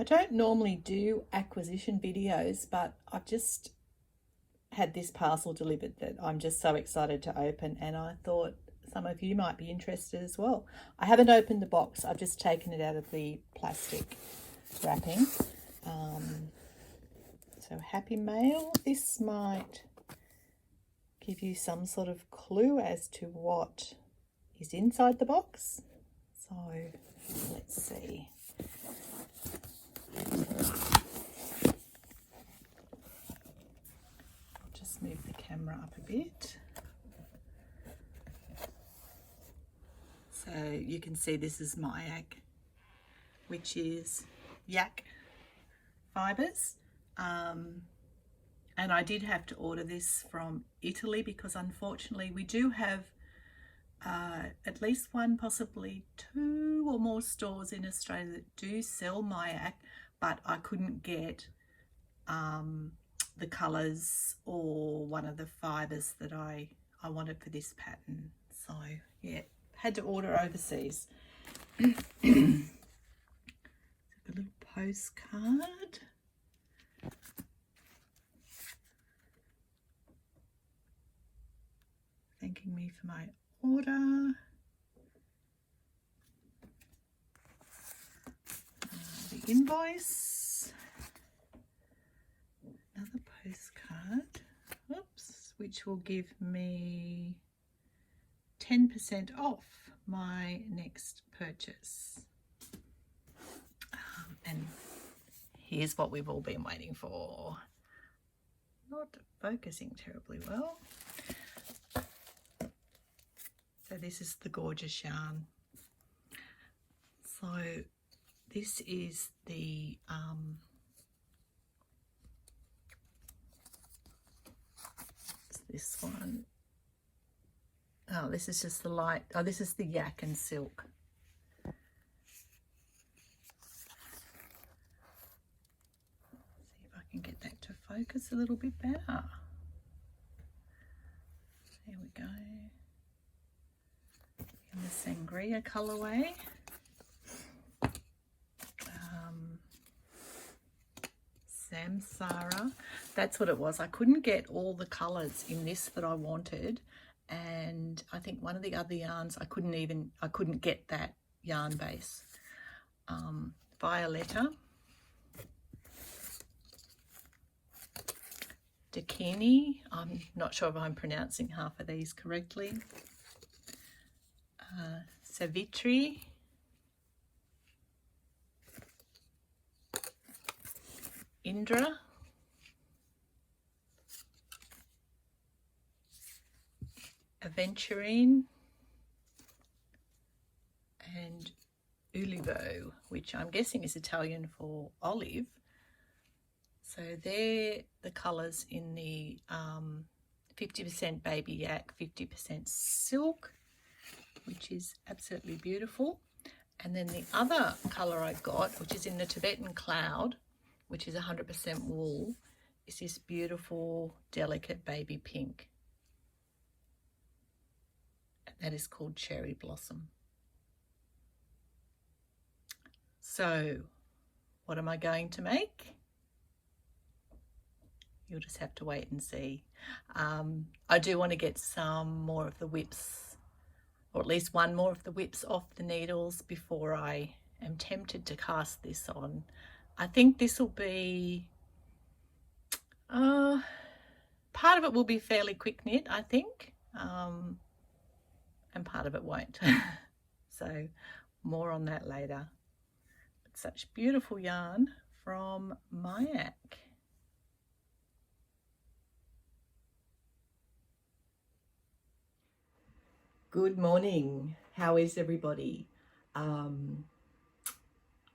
don't normally do acquisition videos, but I've just had this parcel delivered that I'm just so excited to open, and I thought some of you might be interested as well. I haven't opened the box, I've just taken it out of the plastic wrapping. So happy mail. This might give you some sort of clue as to what is inside the box. So let's see. I'll just move the camera up a bit. So you can see this is Myak, which is yak fibres. And I did have to order this from Italy because unfortunately we do have at least one, possibly two or more stores in Australia that do sell Myak, but I couldn't get the colours or one of the fibres that I wanted for this pattern. So yeah, had to order overseas. A little postcard. Thanking me for my order. The invoice. Another postcard. Oops, which will give me 10% off my next purchase. And here's what we've all been waiting for. Not focusing terribly well. So this is the gorgeous yarn. So this is the this one. Oh, this is just the light. Oh, this is the yak and silk. See if I can get that to focus a little bit better. There we go. In the sangria colorway. Samsara. That's what it was. I couldn't get all the colors in this that I wanted, and I think one of the other yarns I couldn't get that yarn base. Violetta, Dakini, I'm not sure if I'm pronouncing half of these correctly. Savitri, Indra, Aventurine, and Ulivo, which I'm guessing is Italian for olive. So they're the colours in the 50% baby yak, 50% silk, which is absolutely beautiful. And then the other colour I got, which is in the Tibetan Cloud, which is 100% wool, is this beautiful, delicate baby pink. And that is called Cherry Blossom. So, what am I going to make? You'll just have to wait and see. I do want to get some more of the whips, or at least one more of the whips off the needles before I am tempted to cast this on. I think this will be, part of it will be fairly quick knit, I think, and part of it won't. So more on that later. But such beautiful yarn from Myak. Good morning. How is everybody?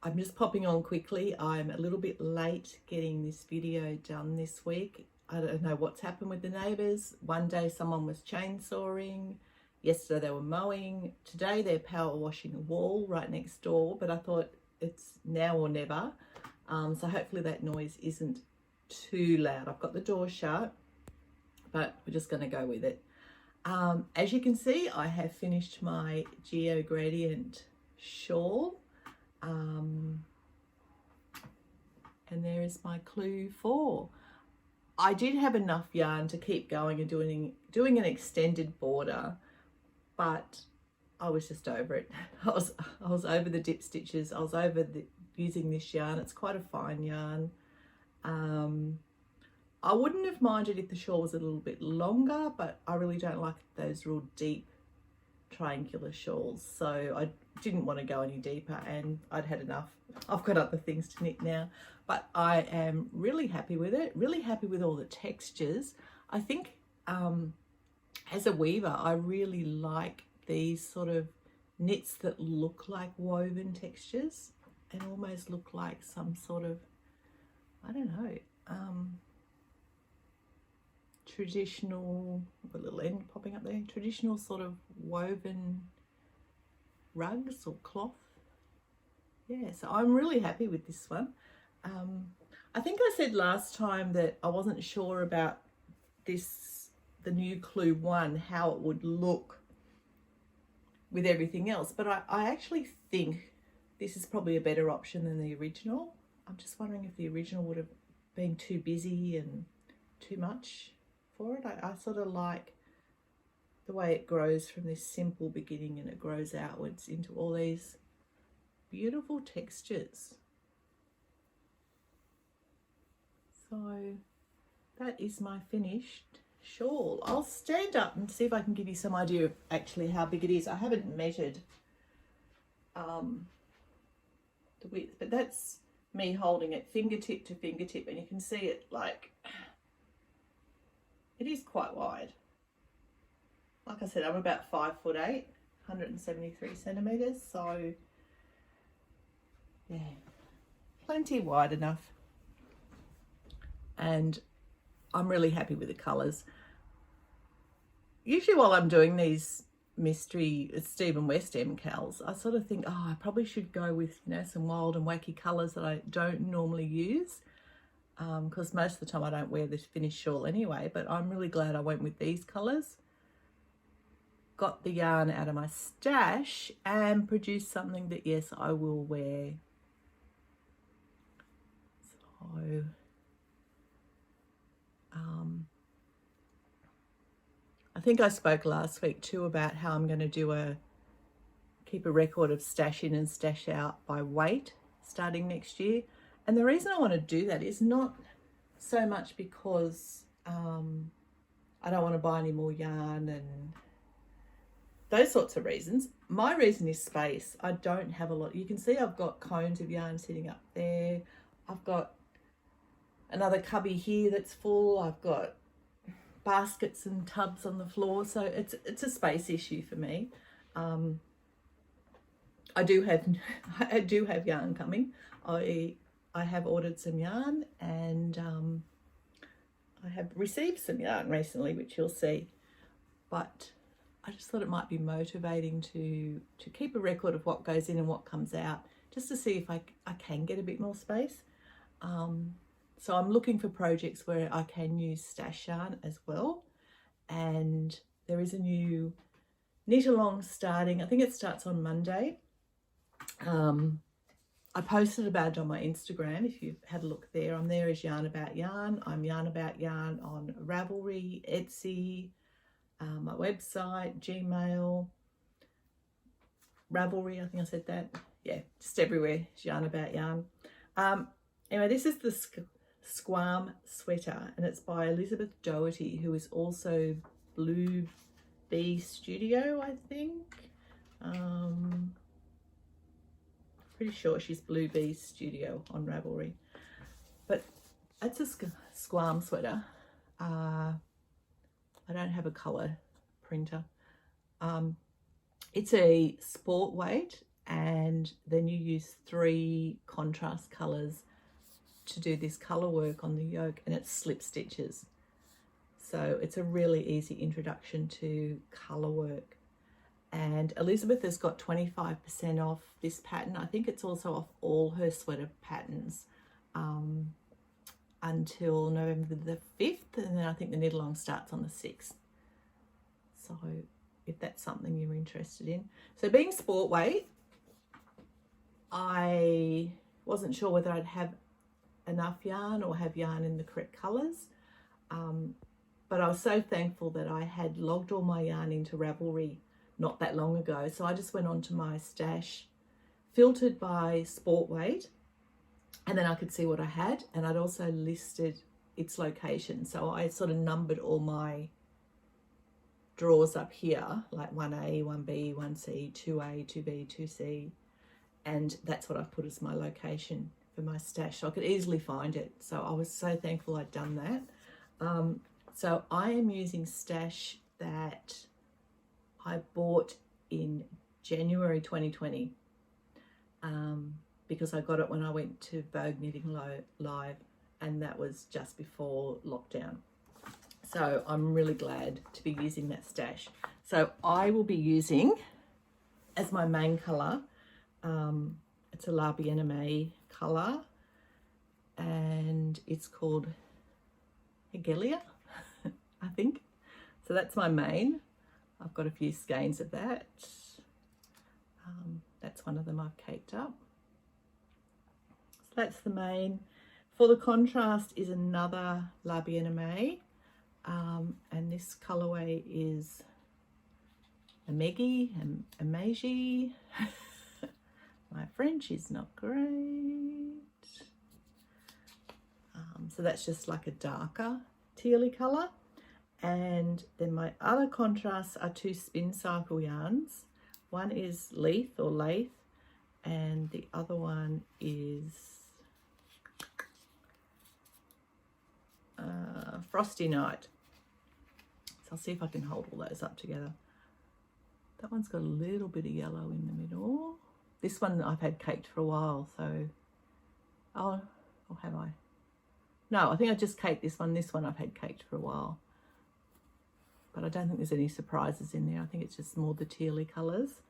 I'm just popping on quickly. I'm a little bit late getting this video done this week. I don't know what's happened with the neighbours. One day someone was chainsawing. Yesterday they were mowing. Today they're power washing a wall right next door, but I thought it's now or never. So hopefully that noise isn't too loud. I've got the door shut, but we're just going to go with it. As you can see, I have finished my Geogradient Shawl. And there is my clue 4. I did have enough yarn to keep going and doing an extended border, but I was just over it. I was over the dip stitches. I was over using this yarn. It's quite a fine yarn. I wouldn't have minded if the shawl was a little bit longer, but I really don't like those real deep triangular shawls, so I didn't want to go any deeper, and I'd had enough. I've got other things to knit now, but I am really happy with it, really happy with all the textures. I think as a weaver, I really like these sort of knits that look like woven textures and almost look like some sort of, I don't know, traditional, a little end popping up there, traditional sort of woven rugs or cloth. Yeah, so I'm really happy with this one. I think I said last time that I wasn't sure about the new Clue 1, how it would look with everything else, but I actually think this is probably a better option than the original. I'm just wondering if the original would have been too busy and too much for it. I sort of like the way it grows from this simple beginning and it grows outwards into all these beautiful textures. So that is my finished shawl. I'll stand up and see if I can give you some idea of actually how big it is. I haven't measured the width, but that's me holding it fingertip to fingertip, and you can see it, like, it is quite wide. Like I said, I'm about 5'8", 173 centimeters, so yeah, plenty wide enough. And I'm really happy with the colours. Usually while I'm doing these mystery Stephen West MKALs, I sort of think, oh, I probably should go with, you know, some wild and wacky colours that I don't normally use, because most of the time I don't wear this finished shawl anyway, but I'm really glad I went with these colours. Got the yarn out of my stash and produced something that, yes, I will wear. So I think I spoke last week too about how I'm going to keep a record of stash in and stash out by weight starting next year. And the reason I want to do that is not so much because I don't want to buy any more yarn and those sorts of reasons. My reason is space. I don't have a lot. You can see I've got cones of yarn sitting up there. I've got another cubby here that's full. I've got baskets and tubs on the floor, so it's a space issue for me. I do have yarn coming. I have ordered some yarn, and I have received some yarn recently, which you'll see. But I just thought it might be motivating to keep a record of what goes in and what comes out, just to see if I can get a bit more space. So I'm looking for projects where I can use stash yarn as well. And there is a new knit along starting. I think it starts on Monday. I posted about it on my Instagram. If you've had a look there, I'm there as Yarn About Yarn. I'm Yarn About Yarn on Ravelry, Etsy, my website, Gmail, Ravelry, I think I said that. Yeah, just everywhere, it's Yarn About Yarn. Anyway, this is the Squam sweater, and it's by Elizabeth Doherty, who is also Blue Bee Studio, I think. Pretty sure she's Blue Bee Studio on Ravelry. But it's a Squam sweater. I don't have a colour printer. It's a sport weight, and then you use 3 contrast colours to do this colour work on the yoke, and it's slip stitches. So it's a really easy introduction to colour work. And Elizabeth has got 25% off this pattern. I think it's also off all her sweater patterns until November the 5th, and then I think the knit along starts on the 6th. So if that's something you're interested in. So being sport weight, I wasn't sure whether I'd have enough yarn or have yarn in the correct colours. But I was so thankful that I had logged all my yarn into Ravelry not that long ago. So I just went onto my stash, filtered by sport weight, and then I could see what I had, and I'd also listed its location. So I sort of numbered all my drawers up here, like 1A, 1B, 1C, 2A, 2B, 2C, and that's what I've put as my location for my stash, so I could easily find it. So I was so thankful I'd done that. So I am using stash that I bought in January 2020, because I got it when I went to Vogue Knitting Live, and that was just before lockdown. So I'm really glad to be using that stash. So I will be using, as my main colour, it's a La Bien-Aimée colour, and it's called Hegelia, I think. So that's my main. I've got a few skeins of that. That's one of them I've caked up. So that's the main. For the contrast is another La Bien-Aimée, and this colourway is Amegi. My French is not great. So that's just like a darker tealy colour. And then my other contrasts are two spin cycle yarns. One is Leith or Lathe, and the other one is Frosty Night. So I'll see if I can hold all those up together. That one's got a little bit of yellow in the middle. This one I've had caked for a while, so, or have I? No, I think I just caked this one. This one I've had caked for a while. But I don't think there's any surprises in there. I think it's just more the tealy colours.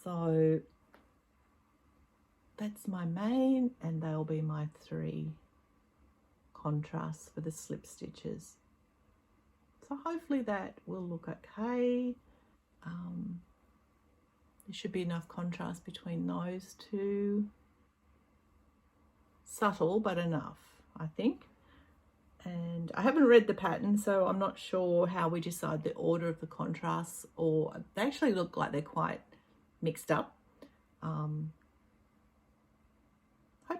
So that's my main, and they'll be my 3 contrasts for the slip stitches. So hopefully that will look okay. There should be enough contrast between those two. Subtle, but enough, I think. And I haven't read the pattern, so I'm not sure how we decide the order of the contrasts, or they actually look like they're quite mixed up. Hope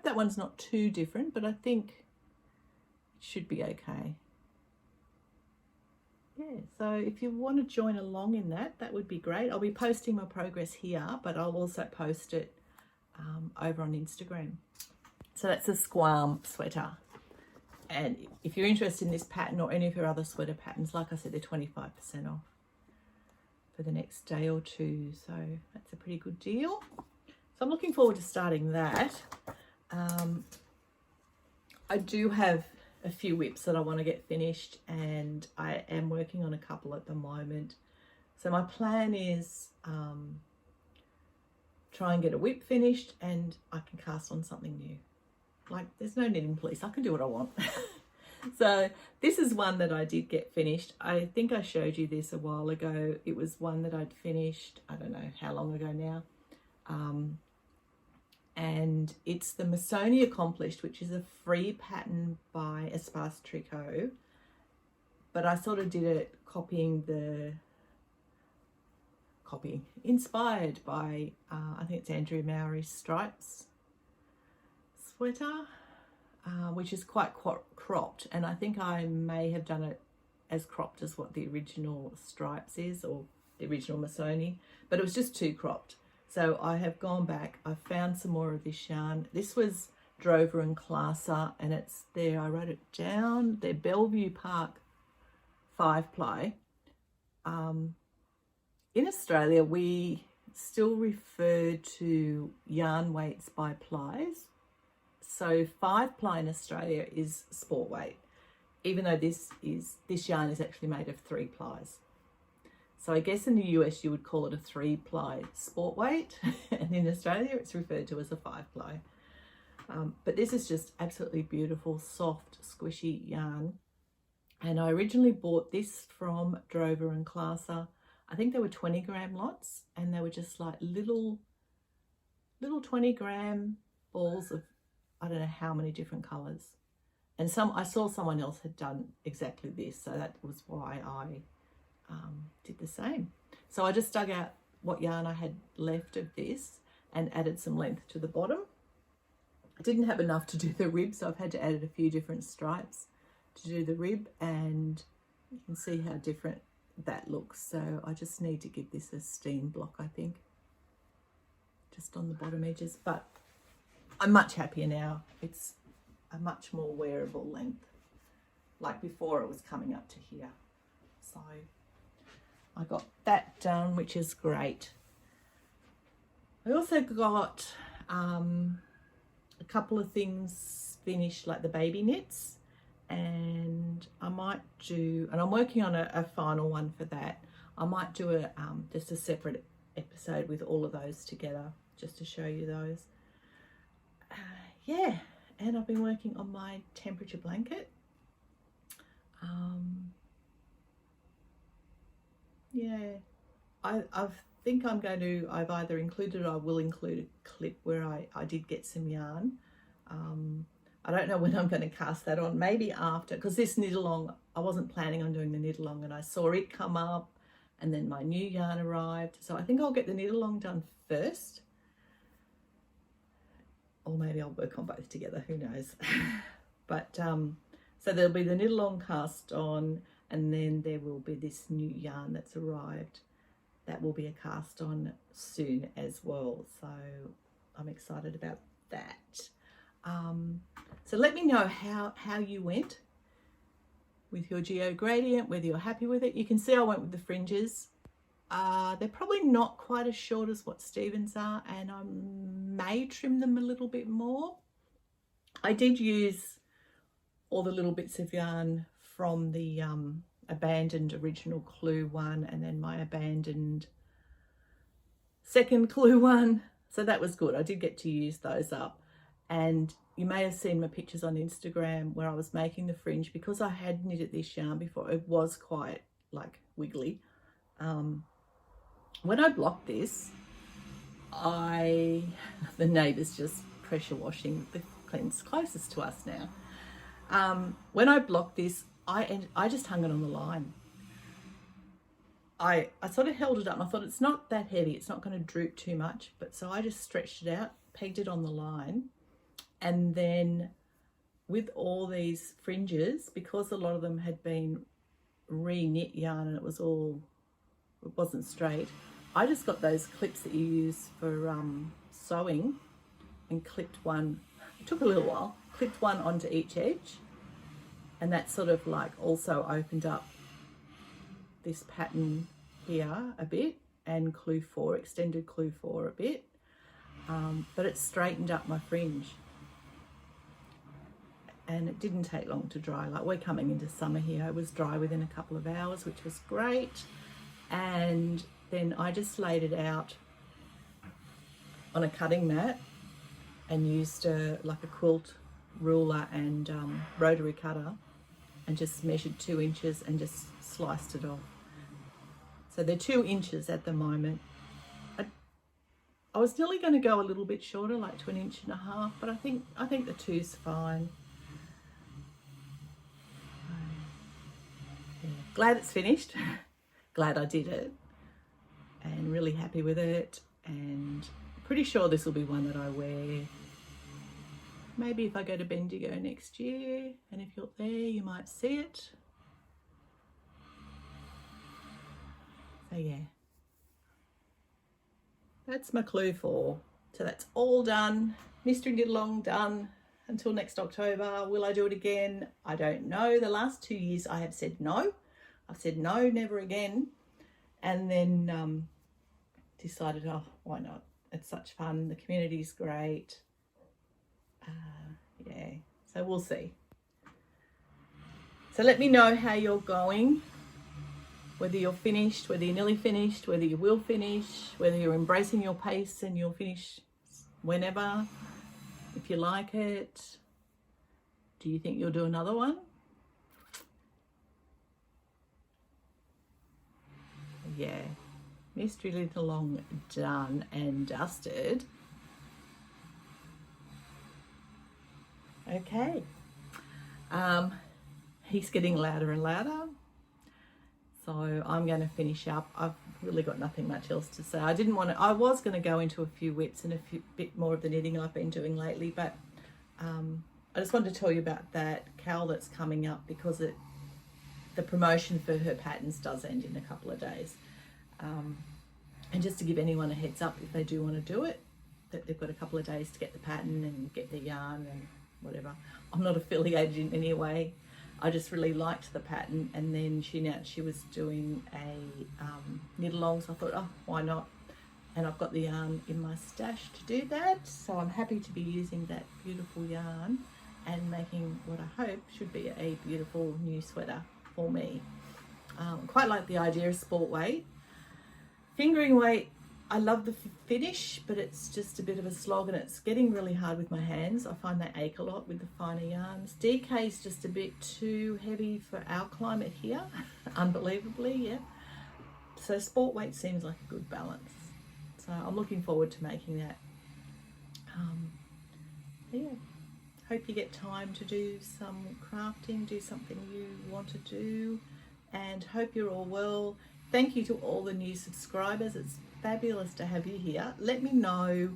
that one's not too different, but I think it should be okay. Yeah, so if you want to join along in that, that would be great. I'll be posting my progress here, but I'll also post it over on Instagram. So that's a Squam sweater. And if you're interested in this pattern or any of your other sweater patterns, like I said, they're 25% off for the next day or two. So that's a pretty good deal. So I'm looking forward to starting that. I do have a few whips that I want to get finished, and I am working on a couple at the moment. So my plan is try and get a whip finished, and I can cast on something new. Like, there's no knitting police, I can do what I want. So this is one that I did get finished. I think I showed you this a while ago. It was one that I'd finished, I don't know how long ago now. And it's the Missoni Accomplished, which is a free pattern by Espace Tricot. But I sort of did it inspired by, I think it's Andrea Mowry's Stripes sweater, which is quite cropped. And I think I may have done it as cropped as what the original Stripes is, or the original Missoni, but it was just too cropped. So I have gone back, I found some more of this yarn. This was Drover and Classer, and it's there, I wrote it down, they're Bellevue Park 5-ply. In Australia, we still refer to yarn weights by plies. So 5-ply in Australia is sport weight, even though this yarn is actually made of 3 plies. So I guess in the US you would call it a 3-ply sport weight, and in Australia it's referred to as a 5-ply. But this is just absolutely beautiful, soft, squishy yarn. And I originally bought this from Drover and Classer. I think they were 20-gram lots, and they were just like little 20-gram balls of I don't know how many different colours. And I saw someone else had done exactly this, so that was why I did the same. So I just dug out what yarn I had left of this and added some length to the bottom. I didn't have enough to do the rib, so I've had to add a few different stripes to do the rib, and you can see how different that looks. So I just need to give this a steam block, I think, just on the bottom edges, but I'm much happier now. It's a much more wearable length. Like before, it was coming up to here. So I got that done, which is great. I also got a couple of things finished, like the baby knits, and I might do, and I'm working on a final one for that. I might do just a separate episode with all of those together, just to show you those. Yeah, and I've been working on my temperature blanket. Yeah, I think I'm going to, I've either included or I will include a clip where I did get some yarn. I don't know when I'm going to cast that on, maybe after, because this knit along, I wasn't planning on doing the knit along, and I saw it come up and then my new yarn arrived. So I think I'll get the knit along done first. Or maybe I'll work on both together, who knows. But so there'll be the knit along cast on, and then there will be this new yarn that's arrived that will be a cast on soon as well. So I'm excited about that. So let me know how you went with your Geogradient, whether you're happy with it. You can see I went with the fringes. They're probably not quite as short as what Stephen's are, and I may trim them a little bit more. I did use all the little bits of yarn from the abandoned original Clue one, and then my abandoned second Clue one, so that was good. I did get to use those up, and you may have seen my pictures on Instagram where I was making the fringe. Because I had knitted this yarn before, it was quite like wiggly. When I blocked this, the neighbours just pressure washing the cleanse closest to us now. When I blocked this, I just hung it on the line. I sort of held it up and I thought, it's not that heavy, it's not going to droop too much, but so I just stretched it out, pegged it on the line, and then with all these fringes, because a lot of them had been re-knit yarn and it wasn't straight, I just got those clips that you use for sewing and clipped one. It took a little while, clipped one onto each edge, and that sort of like also opened up this pattern here a bit, and Clue 4, extended Clue 4 a bit, but it straightened up my fringe, and it didn't take long to dry. Like, we're coming into summer here, it was dry within a couple of hours, which was great. And then I just laid it out on a cutting mat and used like a quilt ruler and rotary cutter, and just measured 2 inches and just sliced it off. So they're 2 inches at the moment. I was nearly going to go a little bit shorter, like to 1.5 inches, but I think the 2's fine. Yeah. Glad it's finished. Glad I did it, and really happy with it, and pretty sure this will be one that I wear maybe if I go to Bendigo next year, and if you're there you might see it. So yeah, that's my Clue 4. So that's all done. Mystery Knit Along done until next October. Will I do it again? I don't know. The last 2 years I have said no. I've said no, never again, and then decided, oh, why not? It's such fun. The community's great. Yeah, so we'll see. So let me know how you're going, whether you're finished, whether you're nearly finished, whether you will finish, whether you're embracing your pace and you'll finish whenever, if you like it. Do you think you'll do another one? Yeah, Mystery Knit Along done and dusted. Okay. He's getting louder and louder. So I'm going to finish up. I've really got nothing much else to say. I was going to go into a few whips and bit more of the knitting I've been doing lately, but I just wanted to tell you about that KAL that's coming up, because the promotion for her patterns does end in a couple of days. And just to give anyone a heads up, if they do want to do it, that they've got a couple of days to get the pattern and get the yarn and whatever. I'm not affiliated in any way. I just really liked the pattern, and then she announced she was doing a knit along, so I thought, oh, why not? And I've got the yarn in my stash to do that, so I'm happy to be using that beautiful yarn and making what I hope should be a beautiful new sweater for me. Quite like the idea of sport weight. Fingering weight, I love the finish, but it's just a bit of a slog and it's getting really hard with my hands. I find they ache a lot with the finer yarns. DK is just a bit too heavy for our climate here, unbelievably, yeah. So sport weight seems like a good balance. So I'm looking forward to making that. Yeah, hope you get time to do some crafting, do something you want to do, and hope you're all well. Thank you to all the new subscribers. It's fabulous to have you here. Let me know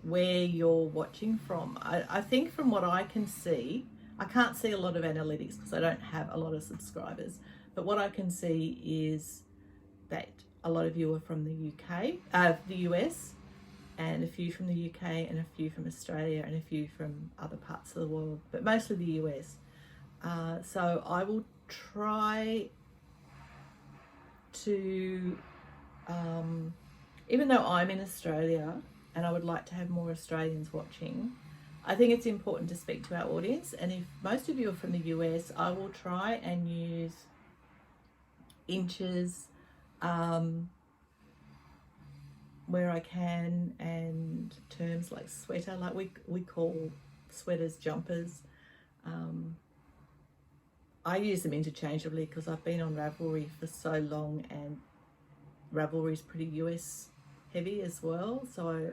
where you're watching from. I think from what I can see, I can't see a lot of analytics because I don't have a lot of subscribers, but what I can see is that a lot of you are from the UK, the US, and a few from the UK, and a few from Australia, and a few from other parts of the world, but mostly the US. So I will try to, even though I'm in Australia and I would like to have more Australians watching, I think it's important to speak to our audience. And if most of you are from the US, I will try and use inches where I can, and terms like sweater, like we call sweaters jumpers. I use them interchangeably because I've been on Ravelry for so long, and Ravelry is pretty US heavy as well. So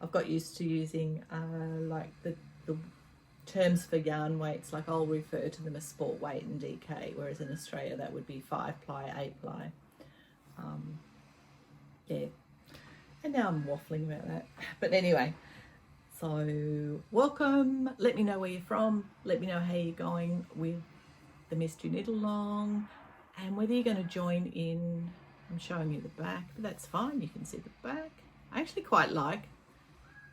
I've got used to using like the terms for yarn weights. Like I'll refer to them as sport weight and DK, whereas in Australia that would be 5-ply, 8-ply. Yeah, and now I'm waffling about that. But anyway, so welcome. Let me know where you're from. Let me know how you're going with the Mystery Knit Along, and whether you're going to join in. I'm showing you the back, but that's fine, you can see the back. I actually quite like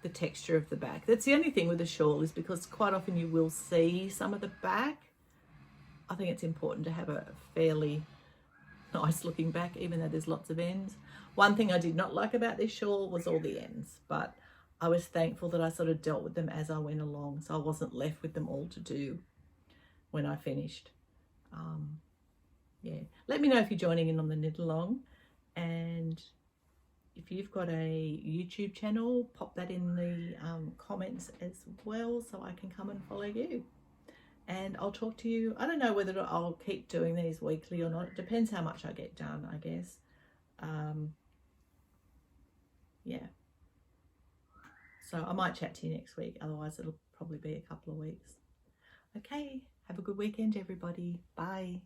the texture of the back. That's the only thing with the shawl, is because quite often you will see some of the back. I think it's important to have a fairly nice looking back, even though there's lots of ends. One thing I did not like about this shawl was all the ends, but I was thankful that I sort of dealt with them as I went along, so I wasn't left with them all to do when I finished. Yeah, let me know if you're joining in on the knit along, and if you've got a YouTube channel, pop that in the comments as well, so I can come and follow you. And I'll talk to you. I don't know whether I'll keep doing these weekly or not. It depends how much I get done, I guess. Yeah, so I might chat to you next week, otherwise it'll probably be a couple of weeks. Okay, have a good weekend, everybody. Bye.